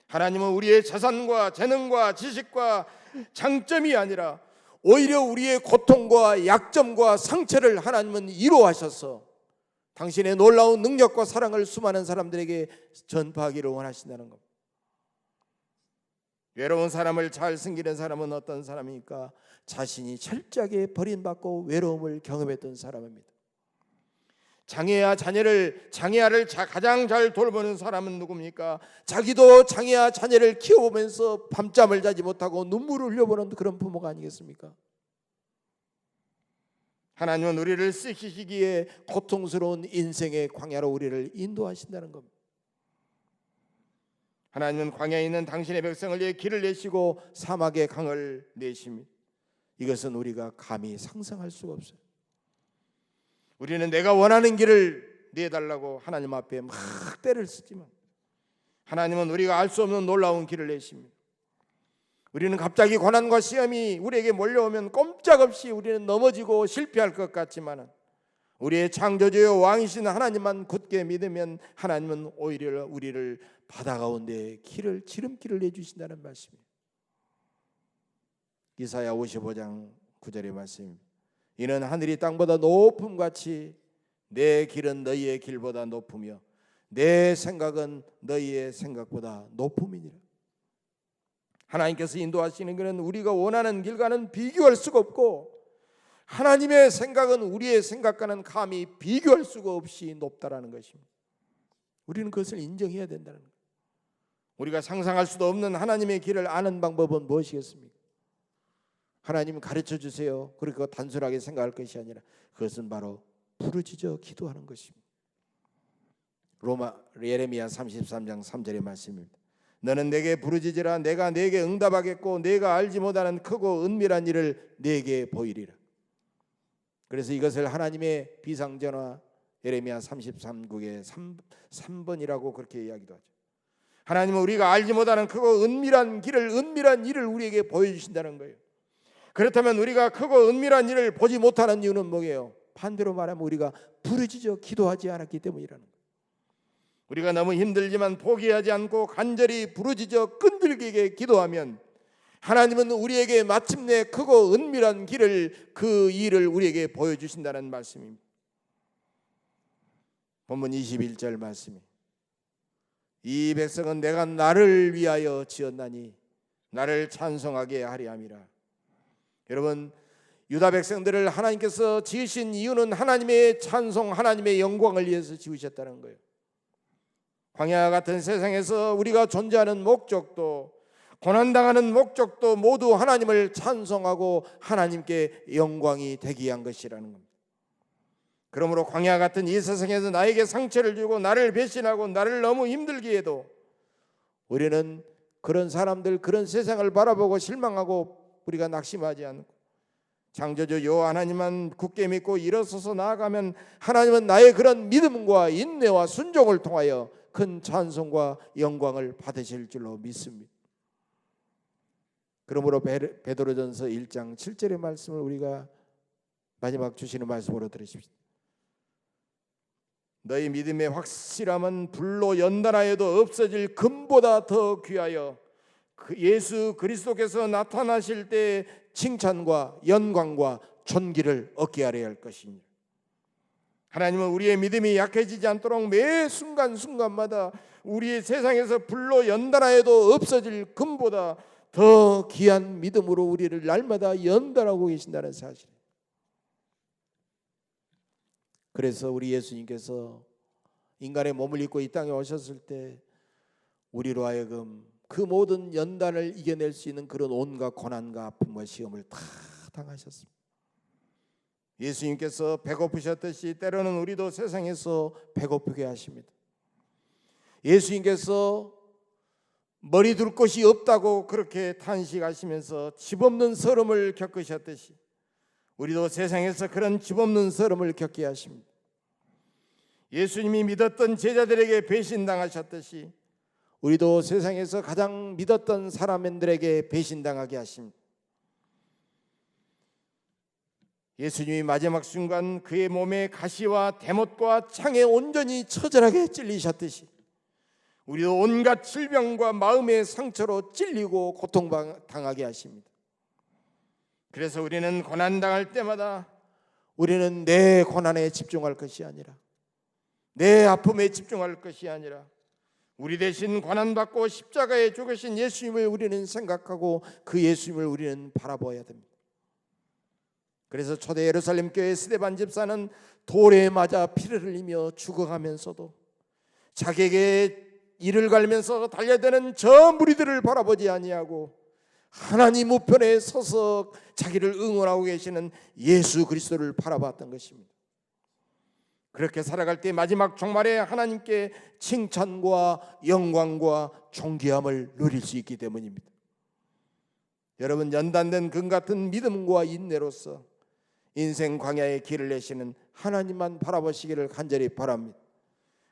하나님은 우리의 재산과 재능과 지식과 장점이 아니라 오히려 우리의 고통과 약점과 상처를 하나님은 위로하셔서 당신의 놀라운 능력과 사랑을 수많은 사람들에게 전파하기를 원하신다는 겁니다. 외로운 사람을 잘 섬기는 사람은 어떤 사람입니까? 자신이 철저하게 버림받고 외로움을 경험했던 사람입니다. 장애아를 가장 잘 돌보는 사람은 누굽니까? 자기도 장애아 자녀를 키워보면서 밤잠을 자지 못하고 눈물을 흘려보는 그런 부모가 아니겠습니까? 하나님은 우리를 쓰시기에 고통스러운 인생의 광야로 우리를 인도하신다는 겁니다. 하나님은 광야에 있는 당신의 백성을 위해 길을 내시고 사막의 강을 내십니다. 이것은 우리가 감히 상상할 수가 없어요. 우리는 내가 원하는 길을 내달라고 하나님 앞에 막 때를 쓰지만 하나님은 우리가 알 수 없는 놀라운 길을 내십니다. 우리는 갑자기 고난과 시험이 우리에게 몰려오면 꼼짝없이 우리는 넘어지고 실패할 것 같지만 우리의 창조주여 왕이신 하나님만 굳게 믿으면 하나님은 오히려 우리를 바다 가운데 지름길을 내주신다는 말씀입니다. 이사야 55장 9절의 말씀입니다. 이는 하늘이 땅보다 높음같이 내 길은 너희의 길보다 높으며 내 생각은 너희의 생각보다 높음이니라. 하나님께서 인도하시는 것은 우리가 원하는 길과는 비교할 수가 없고 하나님의 생각은 우리의 생각과는 감히 비교할 수가 없이 높다라는 것입니다. 우리는 그것을 인정해야 된다는 거예요. 우리가 상상할 수도 없는 하나님의 길을 아는 방법은 무엇이겠습니까? 하나님 가르쳐 주세요. 그리고 단순하게 생각할 것이 아니라 그것은 바로 부르짖어 기도하는 것입니다. 예레미야 33장 3절의 말씀입니다. 너는 내게 부르짖으라. 내가 네게 응답하겠고 내가 알지 못하는 크고 은밀한 일을 네게 보이리라. 그래서 이것을 하나님의 비상전화 예레미야 33국의 3번이라고 그렇게 이야기도 하죠. 하나님은 우리가 알지 못하는 크고 은밀한 일을 우리에게 보여주신다는 거예요. 그렇다면 우리가 크고 은밀한 일을 보지 못하는 이유는 뭐예요? 반대로 말하면 우리가 부르짖어 기도하지 않았기 때문이라는 거예요. 우리가 너무 힘들지만 포기하지 않고 간절히 부르짖어 끈질기게 기도하면 하나님은 우리에게 마침내 크고 은밀한 그 일을 우리에게 보여주신다는 말씀입니다. 본문 21절 말씀이 이 백성은 내가 나를 위하여 지었나니 나를 찬송하게 하리 함이라. 여러분, 유다 백성들을 하나님께서 지으신 이유는 하나님의 찬송, 하나님의 영광을 위해서 지으셨다는 거예요. 광야 같은 세상에서 우리가 존재하는 목적도 고난당하는 목적도 모두 하나님을 찬송하고 하나님께 영광이 되게 한 것이라는 겁니다. 그러므로 광야 같은 이 세상에서 나에게 상처를 주고 나를 배신하고 나를 너무 힘들게 해도 우리는 그런 사람들, 그런 세상을 바라보고 실망하고 우리가 낙심하지 않고 창조주 여호와 하나님만 굳게 믿고 일어서서 나아가면 하나님은 나의 그런 믿음과 인내와 순종을 통하여 큰 찬송과 영광을 받으실 줄로 믿습니다. 그러므로 베드로전서 1장 7절의 말씀을 우리가 마지막 주시는 말씀으로 들으십시오. 너희 믿음의 확실함은 불로 연단하여도 없어질 금보다 더 귀하여 예수 그리스도께서 나타나실 때 칭찬과 영광과 존귀를 얻게 하려 할 것이니 하나님은 우리의 믿음이 약해지지 않도록 매 순간순간마다 우리의 세상에서 불로 연단하여도 없어질 금보다 더 귀한 믿음으로 우리를 날마다 연단하고 계신다는 사실. 그래서 우리 예수님께서 인간의 몸을 입고 이 땅에 오셨을 때 우리로 하여금 그 모든 연단을 이겨낼 수 있는 그런 온갖 고난과 아픔과 시험을 다 당하셨습니다. 예수님께서 배고프셨듯이 때로는 우리도 세상에서 배고프게 하십니다. 예수님께서 머리 둘 곳이 없다고 그렇게 탄식하시면서 집 없는 서름을 겪으셨듯이 우리도 세상에서 그런 집 없는 서름을 겪게 하십니다. 예수님이 믿었던 제자들에게 배신당하셨듯이 우리도 세상에서 가장 믿었던 사람들에게 배신당하게 하십니다. 예수님이 마지막 순간 그의 몸에 가시와 대못과 창에 온전히 처절하게 찔리셨듯이 우리도 온갖 질병과 마음의 상처로 찔리고 고통당하게 하십니다. 그래서 우리는 고난당할 때마다 우리는 내 고난에 집중할 것이 아니라 내 아픔에 집중할 것이 아니라 우리 대신 고난받고 십자가에 죽으신 예수님을 우리는 생각하고 그 예수님을 우리는 바라보아야 됩니다. 그래서 초대 예루살렘 교회 스데반 집사는 돌에 맞아 피를 흘리며 죽어가면서도 자기에게 이를 갈면서 달려드는 저 무리들을 바라보지 아니하고 하나님 우편에 서서 자기를 응원하고 계시는 예수 그리스도를 바라봤던 것입니다. 그렇게 살아갈 때 마지막 종말에 하나님께 칭찬과 영광과 존귀함을 누릴 수 있기 때문입니다. 여러분, 연단된 금 같은 믿음과 인내로서 인생 광야의 길을 내시는 하나님만 바라보시기를 간절히 바랍니다.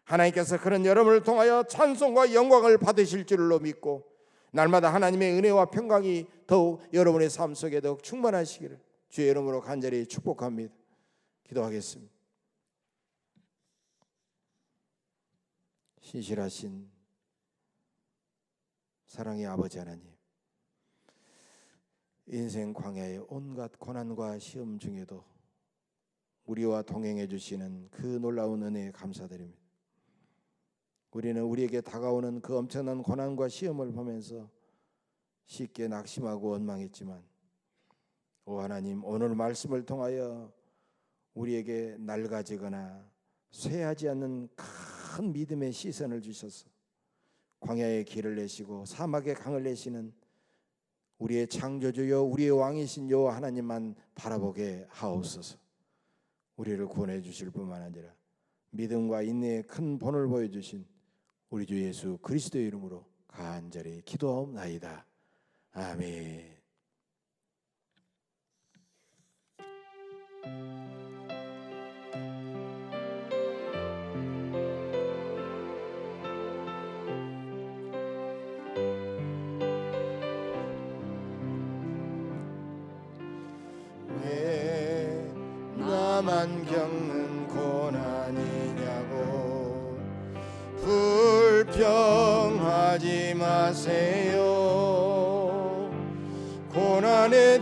하나님께서 그런 여러분을 통하여 찬송과 영광을 받으실 줄로 믿고 날마다 하나님의 은혜와 평강이 더욱 여러분의 삶 속에 더욱 충만하시기를 주의 이름으로 간절히 축복합니다. 기도하겠습니다. 신실하신 사랑의 아버지 하나님, 인생 광야의 온갖 고난과 시험 중에도 우리와 동행해 주시는 그 놀라운 은혜에 감사드립니다. 우리는 우리에게 다가오는 그 엄청난 고난과 시험을 보면서 쉽게 낙심하고 원망했지만 오 하나님, 오늘 말씀을 통하여 우리에게 낡아지거나 쇠하지 않는 큰 믿음의 시선을 주셔서 광야의 길을 내시고 사막의 강을 내시는 우리의 창조주여 우리의 왕이신 여호와 하나님만 바라보게 하옵소서. 우리를 구원해 주실 뿐만 아니라 믿음과 인내의 큰 본을 보여주신 우리 주 예수 그리스도의 이름으로 간절히 기도하옵나이다. 아멘. 왜 나만 겪는 고난이냐고 불평하지 마세요. 고난의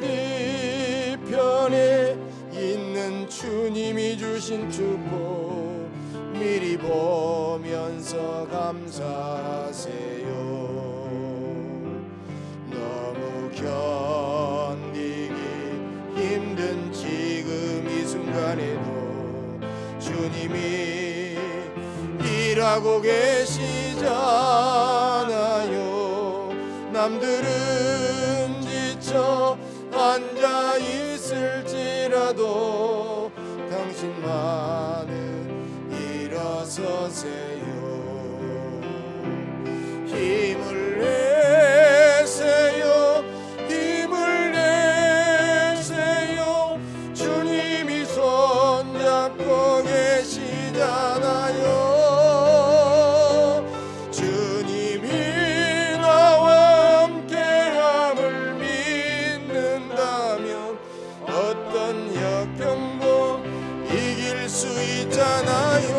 뒤편에 있는 주님이 주신 축복 미리 보면서 감사하세요. 너무 견디기 힘든 지금 이 순간에도 주님이 일하고 계시잖아요. 남들은 지쳐 앉아 있을지라도 당신만은 일어서세요. 힘을 내세요. 힘을 내세요. 주님이 손잡고 계시잖아요. 주님이 나와 함께함을 믿는다면 어떤 역경도 이길 수 있잖아요.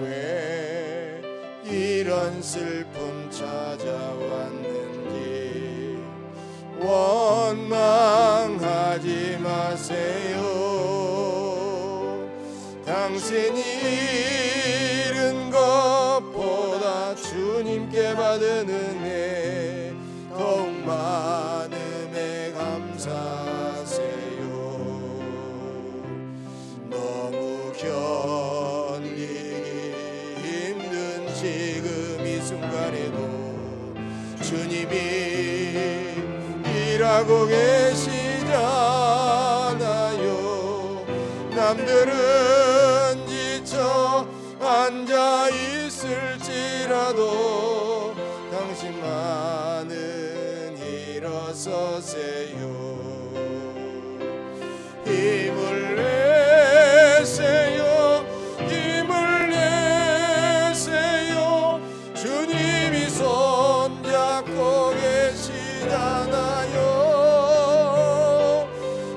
왜 이런 슬픔 찾아왔는지 원망하지 마세요. 당신이 잃은 것보다 주님께 받은 은혜 더욱 많음에 감사하세요. 너무 견디기 힘든 지금 이 순간에도 주님이 일하고 계시잖아요. 남들은 지쳐 앉아 있을지라도 당신만은 일어서세요. 힘을 내세요. 힘을 내세요. 주님이 손잡고 계시잖아요.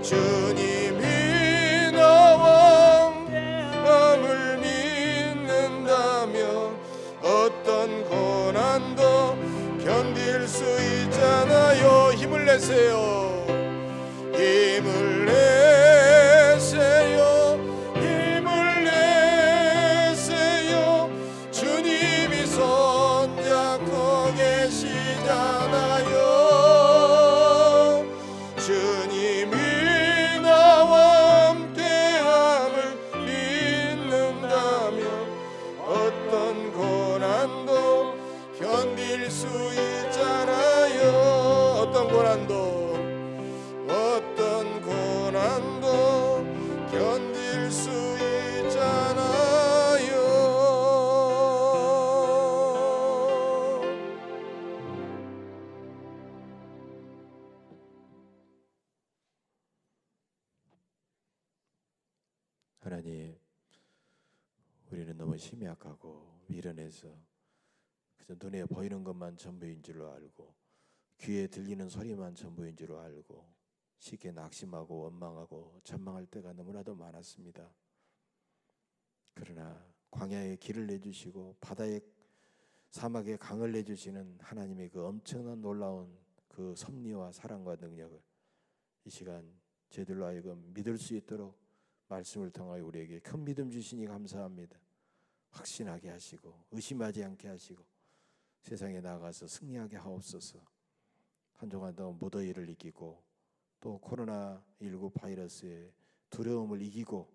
주님이 나와 함을 믿는다면 어떤 고난도 견딜 수 있잖아요. 힘을 내세요. 견딜 수 있잖아요. 하나님, 우리는 너무 힘이 약하고 미련해서 그저 눈에 보이는 것만 전부인 줄로 알고 귀에 들리는 소리만 전부인 줄로 알고 쉽게 낙심하고 원망하고 전망할 때가 너무나도 많았습니다. 그러나 광야에 길을 내주시고 바다에 사막에 강을 내주시는 하나님의 그 엄청난 놀라운 그 섭리와 사랑과 능력을 이 시간 저희들로 하여금 믿을 수 있도록 말씀을 통하여 우리에게 큰 믿음 주시니 감사합니다. 확신하게 하시고 의심하지 않게 하시고 세상에 나가서 승리하게 하옵소서. 한 주간 더 무더위를 이기고 또 코로나19 바이러스의 두려움을 이기고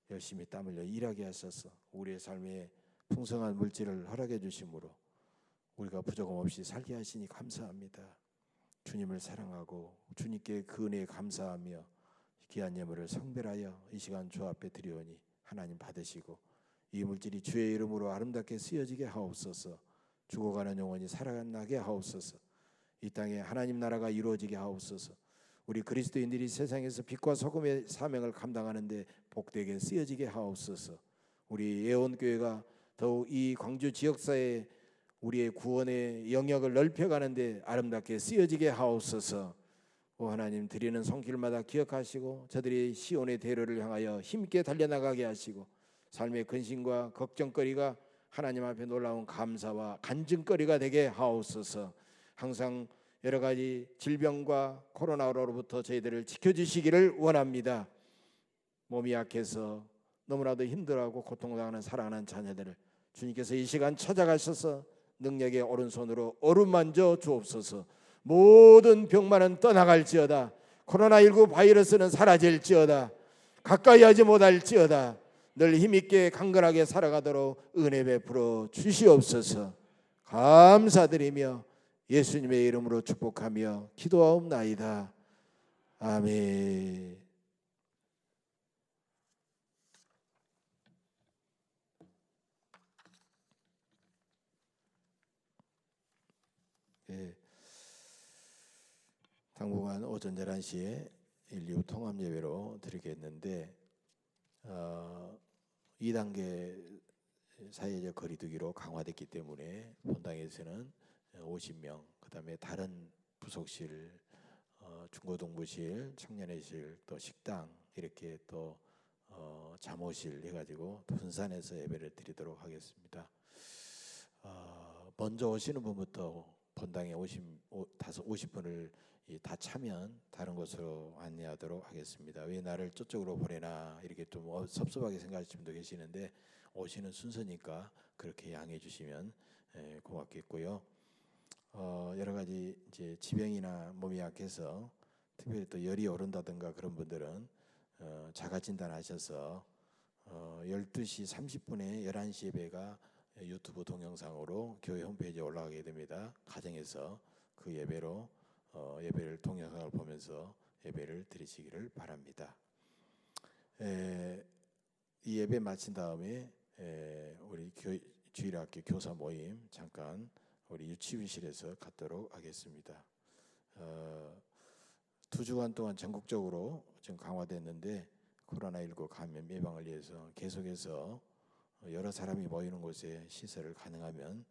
열심히 땀 흘려 일하게 하셔서 우리의 삶에 풍성한 물질을 허락해 주심으로 우리가 부족함 없이 살게 하시니 감사합니다. 주님을 사랑하고 주님께 그 은혜에 감사하며 귀한 예물을 성별하여 이 시간 주 앞에 드리오니 하나님 받으시고 이 물질이 주의 이름으로 아름답게 쓰여지게 하옵소서. 죽어가는 영혼이 살아나게 하옵소서. 이 땅에 하나님 나라가 이루어지게 하옵소서. 우리 그리스도인들이 세상에서 빛과 소금의 사명을 감당하는데 복되게 쓰여지게 하옵소서. 우리 예원교회가 더욱 이 광주 지역사회에 우리의 구원의 영역을 넓혀가는데 아름답게 쓰여지게 하옵소서. 오 하나님, 드리는 손길마다 기억하시고 저들이 시온의 대로를 향하여 힘있게 달려나가게 하시고 삶의 근심과 걱정거리가 하나님 앞에 놀라운 감사와 간증거리가 되게 하옵소서. 항상 여러 가지 질병과 코로나로부터 저희들을 지켜주시기를 원합니다. 몸이 약해서 너무나도 힘들어하고 고통당하는 사랑하는 자녀들을 주님께서 이 시간 찾아가셔서 능력의 오른손으로 어루만져 주옵소서. 모든 병만은 떠나갈지어다. 코로나19 바이러스는 사라질지어다. 가까이 하지 못할지어다. 늘 힘있게 강건하게 살아가도록 은혜 베풀어 주시옵소서. 감사드리며 예수님의 이름으로 축복하며 기도하옵나이다. 아멘. 예. 당분간 오전 11시에 1, 2부 통합 예배로 드리겠는데 2단계 사회적 거리두기로 강화됐기 때문에 본당에서는 50명, 그다음에 다른 부속실, 중고등부실, 청년회실, 또 식당 이렇게 또 잠옷실 해가지고 분산해서 예배를 드리도록 하겠습니다. 먼저 오시는 분부터 본당에 50분을 다 차면 다른 곳으로 안내하도록 하겠습니다. 왜 나를 저쪽으로 보내나 이렇게 좀 섭섭하게 생각하시는 분도 계시는데 오시는 순서니까 그렇게 양해해 주시면 고맙겠고요. 여러 가지 이제 지병이나 몸이 약해서 특별히 또 열이 오른다든가 그런 분들은 자가 진단하셔서 12시 30분에 11시 예배가 유튜브 동영상으로 교회 홈페이지에 올라가게 됩니다. 가정에서 그 예배로 예배를 동영상을 보면서 예배를 드리시기를 바랍니다. 이 예배 마친 다음에 우리 주일학교 교사 모임 잠깐 우리 유치원실에서 갖도록 하겠습니다. 2주간 동안 전국적으로 지금 강화됐는데 코로나19 감염 예방을 위해서 계속해서 여러 사람이 모이는 곳에 시설을 가능하면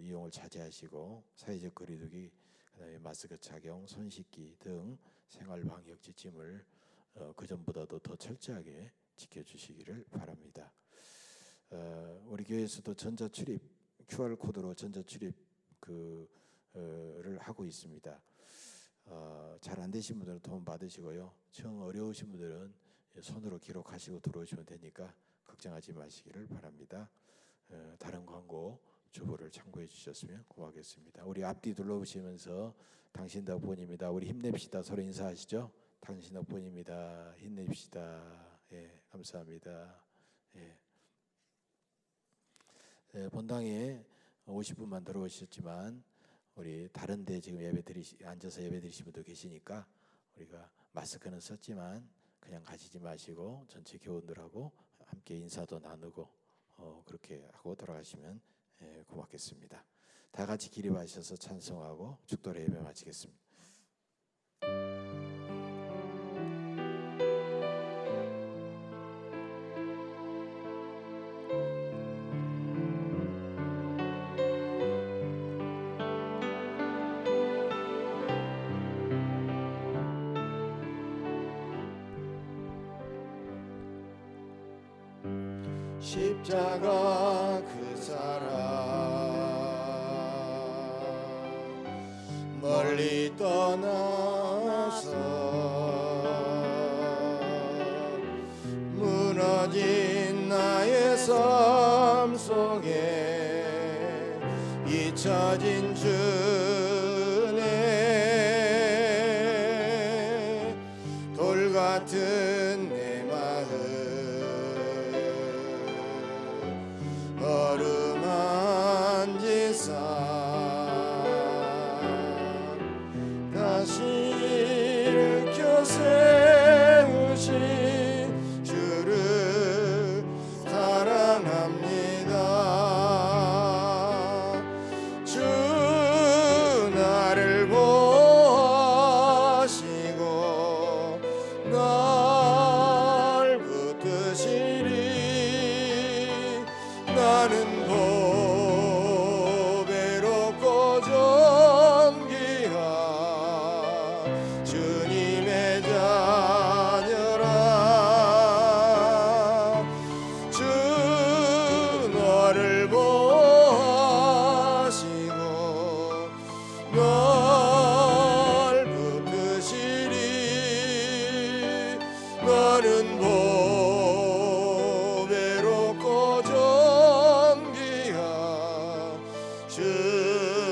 이용을 자제하시고 사회적 거리두기, 그다음에 마스크 착용, 손 씻기 등 생활 방역 지침을 그 전보다도 더 철저하게 지켜주시기를 바랍니다. 우리 교회에서도 전자출입 QR 코드로 전자출입 를 하고 있습니다. 잘 안 되신 분들은 도움 받으시고요. 정 어려우신 분들은 손으로 기록하시고 들어오시면 되니까 걱정하지 마시기를 바랍니다. 다른 광고 주보를 참고해 주셨으면 고맙겠습니다. 우리 앞뒤 둘러보시면서 당신 덕분입니다. 우리 힘냅시다. 서로 인사하시죠. 당신 덕분입니다. 힘냅시다. 예, 감사합니다. 예. 본당에 50분만 들어오셨지만 우리 다른데 지금 앉아서 예배 드리신 분도 계시니까 우리가 마스크는 썼지만 그냥 가시지 마시고 전체 교우들하고 함께 인사도 나누고 그렇게 하고 돌아가시면 고맙겠습니다. 다 같이 기립하셔서 찬송하고 축도의 예배 마치겠습니다. 십자가 그 사랑 멀리 떠나서 무너진 나의 삶 속에 잊혀진 주네 돌 같은 내 마음 어루만지사 다시 일으켜 세우신 주를 사랑합니다. 주 나를 보시고 날 붙드시리 나는 보배롭고 존귀한 주님의 자녀라. 주 너를 보시고 널 붙드시리 너는 보배롭고 존귀한 주의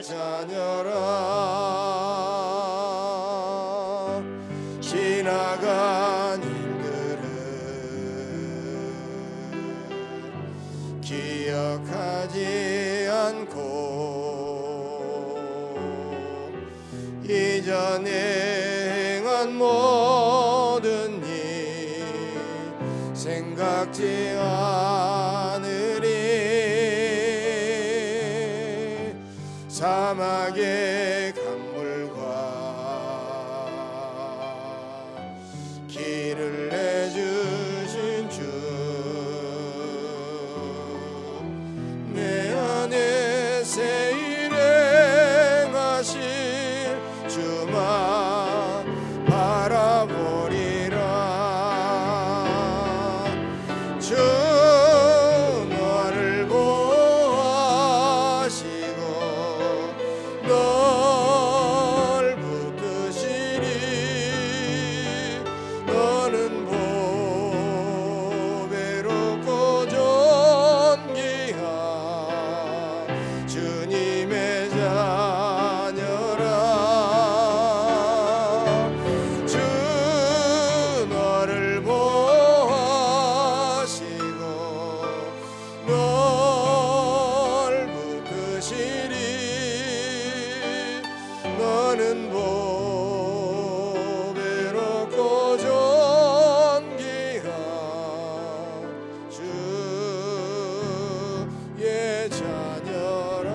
자녀라. 지나간 일들을 기억하지 않고 이전에 행한 모든 일 생각지 않으리. 사막의 강물과 길을 내주신 주 내 안에 새 일행하실 주만 바라보리라. 주 너를 보시고 널 붙드시리 너는 보배롭고 존귀한 주님의 자녀라. 주 너를 보시고 널 붙드시리 너는 보배롭고 존귀한 주의 자녀라.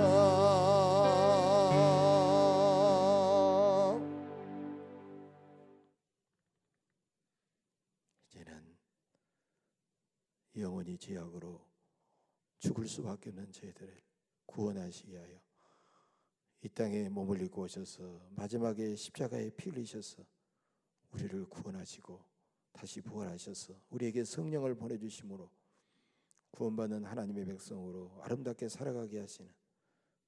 이제는 영원히 죄악으로 죽을 수밖에 없는 저희들을 구원하시게 하여 이 땅에 몸을 입고 오셔서 마지막에 십자가에 피 흘리셔서 우리를 구원하시고 다시 부활하셔서 우리에게 성령을 보내주심으로 구원받는 하나님의 백성으로 아름답게 살아가게 하시는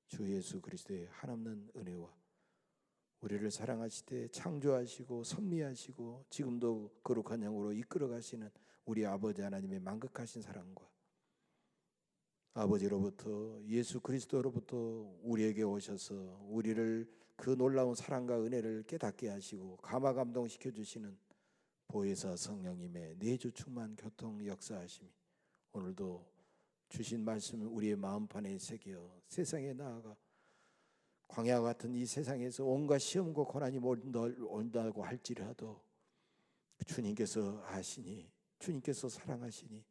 주 예수 그리스도의 한없는 은혜와 우리를 사랑하시되 창조하시고 섭리하시고 지금도 거룩한 영으로 이끌어 가시는 우리 아버지 하나님의 만극하신 사랑과 아버지로부터 예수 그리스도로부터 우리에게 오셔서 우리를 그 놀라운 사랑과 은혜를 깨닫게 하시고 감화감동시켜 주시는 보혜사 성령님의 내주 충만 교통 역사하심이 오늘도 주신 말씀을 우리의 마음판에 새겨 세상에 나아가 광야 같은 이 세상에서 온갖 시험과 고난이 온다고 할지라도 주님께서 아시니, 주님께서 사랑하시니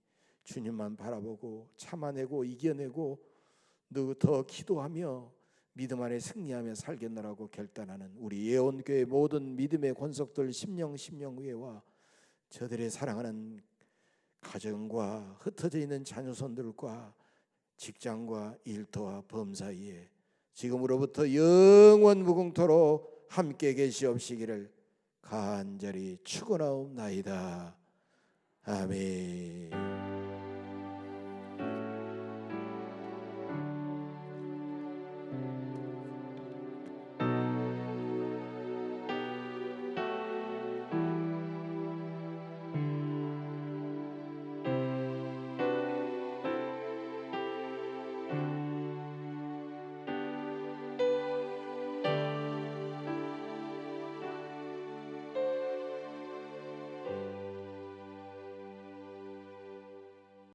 주님만 바라보고 참아내고 이겨내고 더 기도하며 믿음 안에 승리하며 살겠노라고 결단하는 우리 예언교회 모든 믿음의 권속들 심령의회와 저들의 사랑하는 가정과 흩어져 있는 자녀손들과 직장과 일터와 범사이에 지금으로부터 영원 무궁토록 함께 계시옵시기를 간절히 축원하옵나이다. 아멘.